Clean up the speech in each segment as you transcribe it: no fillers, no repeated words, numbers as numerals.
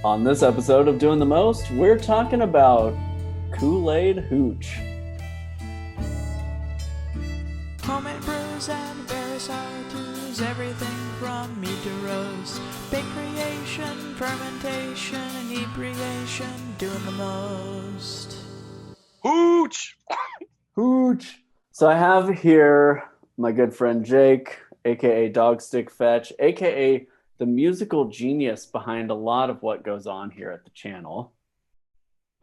On this episode of Doing the Most, we're talking about Kool-Aid hooch. Homemade brews and various how-tos, everything from meat to roast. Big creation, fermentation, inebriation, doing the most. Hooch! Hooch! So I have here my good friend Jake, aka Dogstick Fetch, aka the musical genius behind a lot of what goes on here at the channel.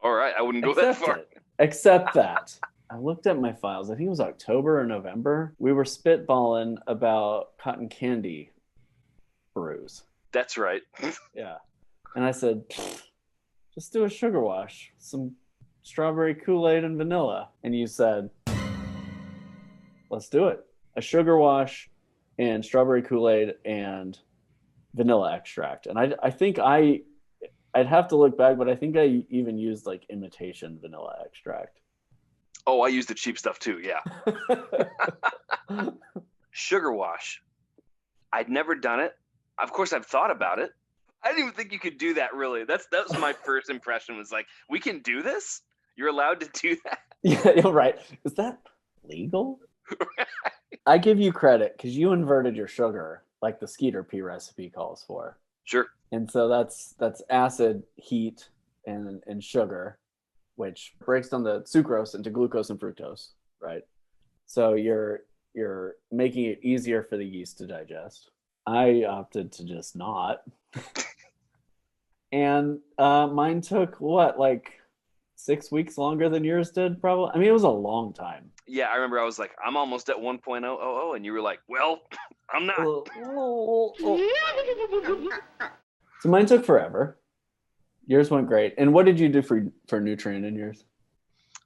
All right, I wouldn't go that far. Except that. I looked at my files. I think it was October or November. We were spitballing about cotton candy brews. That's right. Yeah. And I said, just do a sugar wash, some strawberry Kool-Aid and vanilla. And you said, let's do it. A sugar wash and strawberry Kool-Aid and vanilla extract. And I think I'd have to look back, but I think I even used like imitation vanilla extract. Oh, I use the cheap stuff too, yeah. Sugar wash. I'd never done it. Of course, I've thought about it. I didn't even think you could do that, really. That was my first impression, was like, we can do this? You're allowed to do that? Yeah, you're right. Is that legal? I give you credit because you inverted your sugar like the Skeeter P recipe calls for. Sure. And so that's acid, heat, and sugar, which breaks down the sucrose into glucose and fructose, right? So you're making it easier for the yeast to digest. I opted to just not. And mine took like 6 weeks longer than yours did, probably. I mean, it was a long time. Yeah, I remember I was like, I'm almost at 1.000, and you were like, well, I'm not. So mine took forever. Yours went great. And what did you do for nutrient in yours?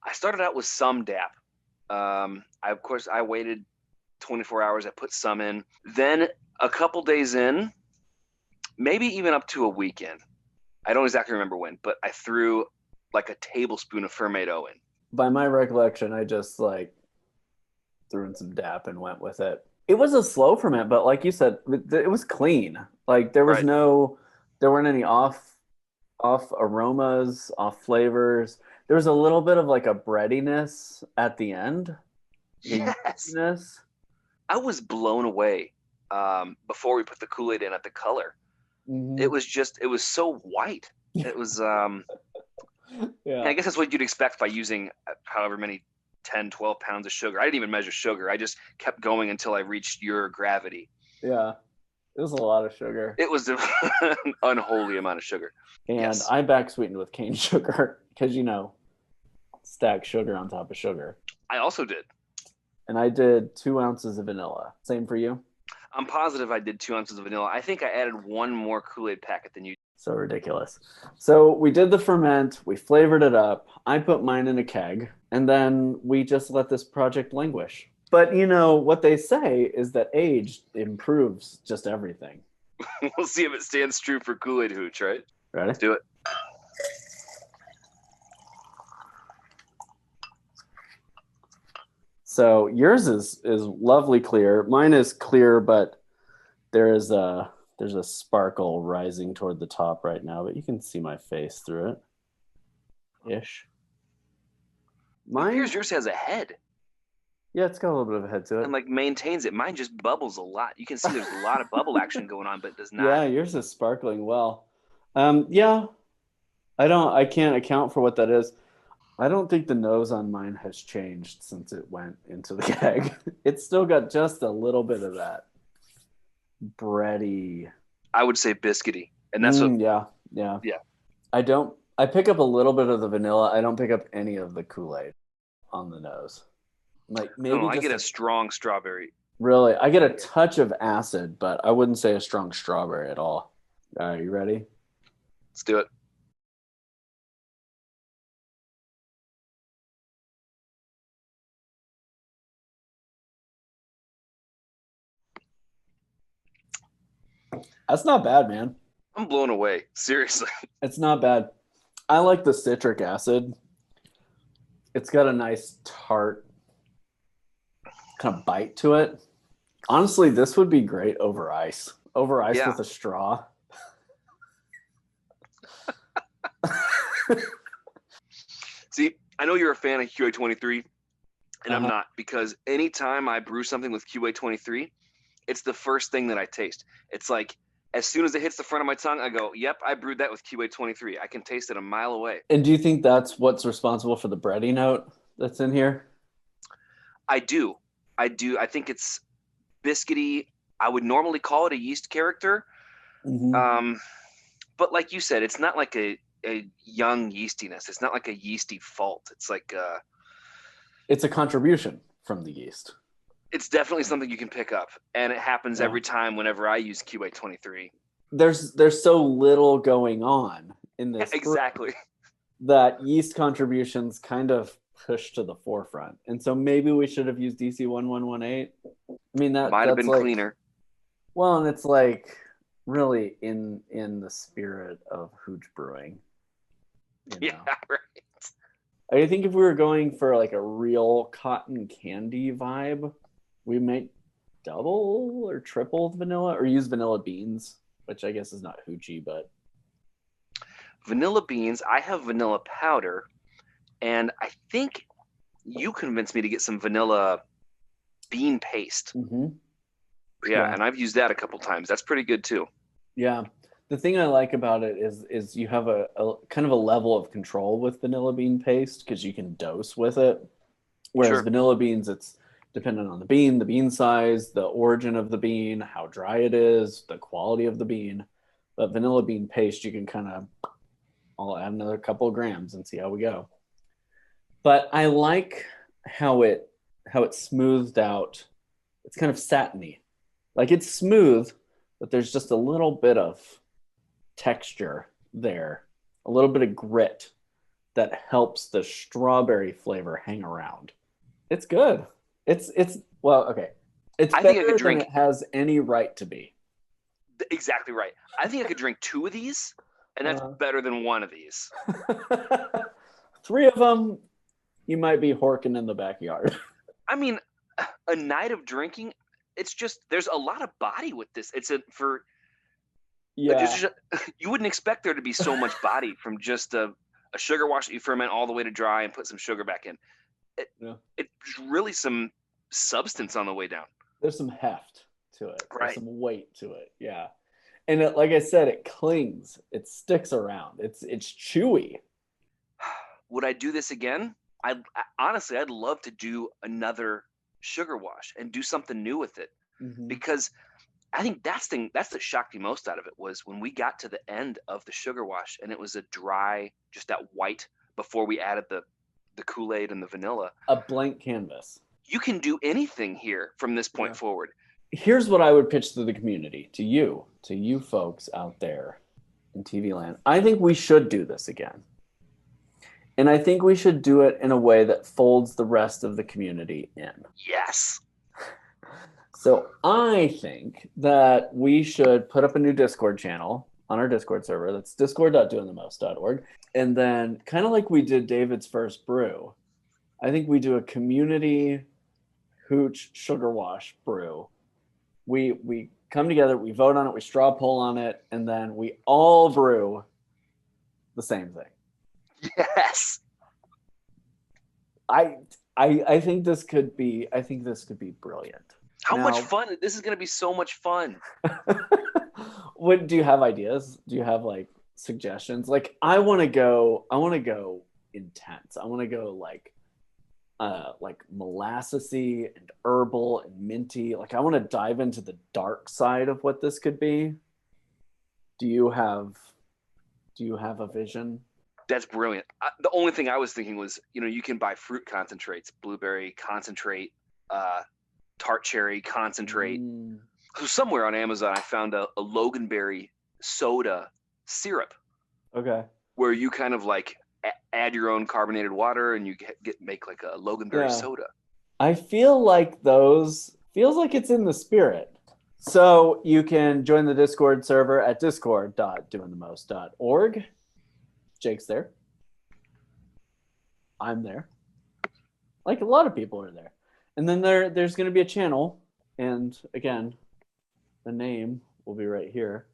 I started out with some DAP. I waited 24 hours. I put some in. Then a couple days in, maybe even up to a weekend. I don't exactly remember when, but I threw like a tablespoon of Fermento in. By my recollection, I just like threw in some DAP and went with it. It was a slow ferment, but like you said, it was clean. Like there was Right. there weren't any off aromas, off flavors. There was a little bit of like a breadiness at the end. Yes. Yeastiness. I was blown away before we put the Kool-Aid in at the color. Mm-hmm. It was so white. It was, Yeah. I guess that's what you'd expect by using however many 10, 12 pounds of sugar. I didn't even measure sugar. I just kept going until I reached your gravity. Yeah. It was a lot of sugar. It was an unholy amount of sugar. And yes. I back sweetened with cane sugar because, stack sugar on top of sugar. I also did. And I did 2 ounces of vanilla. Same for you? I'm positive I did 2 ounces of vanilla. I think I added one more Kool-Aid packet than you. So ridiculous. So we did the ferment. We flavored it up. I put mine in a keg. And then we just let this project languish. But, what they say is that age improves just everything. We'll see if it stands true for Kool-Aid hooch, right? Ready? Let's do it. So yours is lovely clear. Mine is clear, but there's a sparkle rising toward the top right now, but you can see my face through it. Ish. Mine, yours has a head. yeah, it's got a little bit of a head to it. And like maintains it. Mine just bubbles a lot. You can see there's a lot of bubble action going on, but it does not. Yeah, yours is sparkling well. Yeah, I can't account for what that is. I don't think the nose on mine has changed since it went into the keg. It's still got just a little bit of that bready. I would say biscuity. And that's yeah. I pick up a little bit of the vanilla. I don't pick up any of the Kool-Aid on the nose. Like maybe I get a strong strawberry. Really, I get a touch of acid, but I wouldn't say a strong strawberry at all. All right, you ready? Let's do it. That's not bad, man. I'm blown away. Seriously. It's not bad. I like the citric acid. It's got a nice tart kind of bite to it. Honestly, this would be great over ice. Over ice with a straw. See, I know you're a fan of QA23, and I'm Uh-huh. not, because anytime I brew something with QA23, it's the first thing that I taste. It's like as soon as it hits the front of my tongue, I go, "Yep, I brewed that with QA23." I can taste it a mile away. And do you think that's what's responsible for the bready note that's in here? I do. I do. I think it's biscuity. I would normally call it a yeast character. Mm-hmm. But like you said, it's not like a young yeastiness. It's not like a yeasty fault. It's like It's a contribution from the yeast. it's definitely something you can pick up, and it happens Yeah. every time whenever I use QA23. There's so little going on in this brew Exactly. that yeast contributions kind of push to the forefront. And so maybe we should have used DC 1118. I mean Might have that's been like cleaner. well, and it's like really in the spirit of hooch brewing. You know? Yeah, right. I think if we were going for like a real cotton candy vibe, we might double or triple vanilla or use vanilla beans, which I guess is not hoochy, but Vanilla beans. I have vanilla powder, and I think you convinced me to get some vanilla bean paste. mm-hmm. Yeah, and I've used that a couple times. That's pretty good too. Yeah. The thing I like about it is you have a kind of a level of control with vanilla bean paste because you can dose with it. Whereas Sure. vanilla beans, it's dependent on the bean size, the origin of the bean, how dry it is, the quality of the bean. But vanilla bean paste, you can kind of, I'll add another couple of grams and see how we go. But I like how it smoothed out. It's kind of satiny. Like it's smooth, but there's just a little bit of texture there, a little bit of grit that helps the strawberry flavor hang around. It's good. It's well, okay. It's I think I better could than drink. it has any right to be. Exactly right. I think I could drink 2 of these, and that's better than 1 of these. 3 of them, you might be horking in the backyard. I mean, a night of drinking, it's just there's a lot of body with this. It's Yeah. you wouldn't expect there to be so much body from just a sugar wash that you ferment all the way to dry and put some sugar back in. It's really some substance on the way down. There's some heft to it. Right. There's some weight to it. Yeah. And it, like I said, it clings. It sticks around. It's chewy. Would I do this again? Honestly, I'd love to do another sugar wash and do something new with it, because I think that's that shocked me most out of it was when we got to the end of the sugar wash and it was a dry, just that white before we added the Kool-Aid and the vanilla. A blank canvas. You can do anything here from this point forward. Here's what I would pitch to the community, to you folks out there in TV land. I think we should do this again. And I think we should do it in a way that folds the rest of the community in. Yes. So I think that we should put up a new Discord channel on our Discord server. That's discord.doingthemost.org. And then kind of like we did David's first brew, I think we do a community hooch sugar wash brew. We come together, we vote on it, we straw poll on it, and then we all brew the same thing. Yes. I think this could be brilliant. How much fun? This is going to be so much fun. What do you have ideas? Do you have like suggestions? Like I want to go intense. I want to go like molassesy and herbal and minty. Like I want to dive into the dark side of what this could be. Do you have a vision? That's brilliant. The only thing I was thinking was, you can buy fruit concentrates, blueberry concentrate, tart cherry concentrate. So somewhere on Amazon, I found a Loganberry soda syrup. Okay. Where you kind of like add your own carbonated water and you make like a Loganberry soda. I feel like feels like it's in the spirit. So you can join the Discord server at discord.doingthemost.org. Jake's there. I'm there. Like a lot of people are there. And then there's going to be a channel. And again, the name will be right here.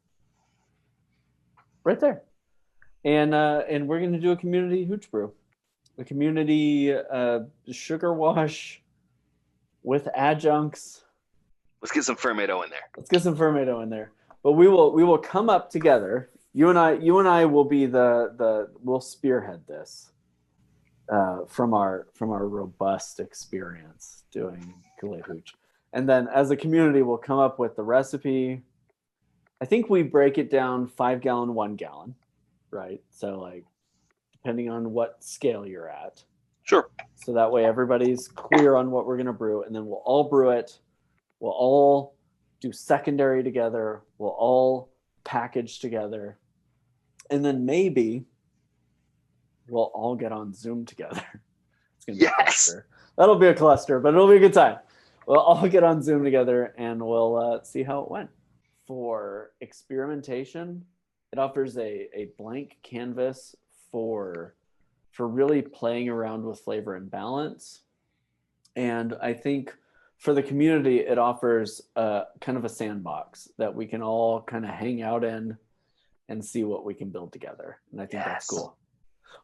Right there. And we're going to do a community hooch brew, a community sugar wash with adjuncts. Let's get some Fermento in there. Let's get some Fermento in there. But we will come up together. You and I will be we'll spearhead this from our robust experience doing Kool-Aid hooch. And then as a community, we'll come up with the recipe. I think we break it down 5 gallon, 1 gallon, right? So like depending on what scale you're at. Sure. So that way everybody's clear on what we're going to brew, and then we'll all brew it. We'll all do secondary together. We'll all package together. And then maybe we'll all get on Zoom together. It's gonna be a cluster. That'll be a cluster, but it'll be a good time. We'll all get on Zoom together and we'll see how it went. For experimentation, it offers a blank canvas for really playing around with flavor and balance. And I think for the community, it offers kind of a sandbox that we can all kind of hang out in and see what we can build together. And I think that's cool.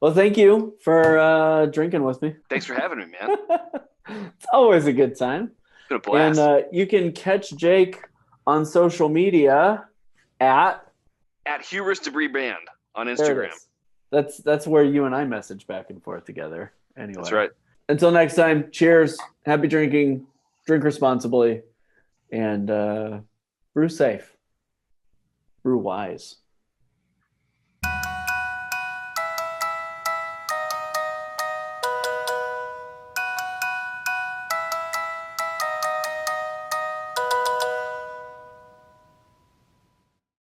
Well, thank you for drinking with me. Thanks for having me, man. It's always a good time. It's been a blast. And you can catch Jake on social media at Hubris Debris Band on Instagram. That's where you and I message back and forth together. Anyway. That's right. Until next time, cheers. Happy drinking. Drink responsibly. And brew safe. Brew wise.